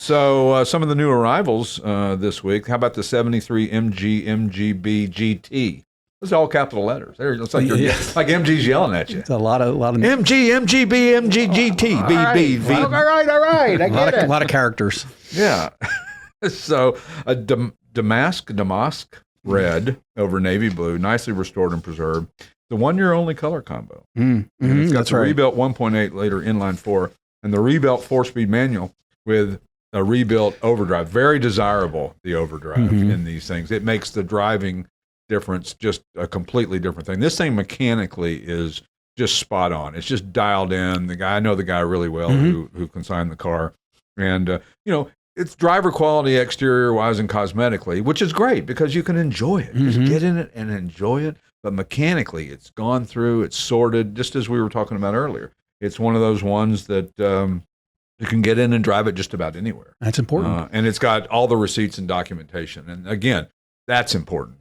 So some of the new arrivals this week. How about the 73 MG MGB GT? Those are all capital letters. It's like, like MG's yelling at you. It's a lot of MG MGB MG GT BB. All right. I get it. A lot of characters. Yeah. So a Damask Red over navy blue, nicely restored and preserved. The 1-year only color combo. It's got the rebuilt 1.8 liter inline 4 and the rebuilt 4-speed manual with a rebuilt overdrive. Very desirable, the overdrive in these things. It makes the driving difference just a completely different thing. This thing mechanically is just spot on. It's just dialed in. I know the guy really well who consigned the car. And, it's driver quality exterior wise and cosmetically, which is great because you can enjoy it. Just get in it and enjoy it. But mechanically, it's gone through, it's sorted, just as we were talking about earlier. It's one of those ones that you can get in and drive it just about anywhere. That's important. And it's got all the receipts and documentation. And again, that's important.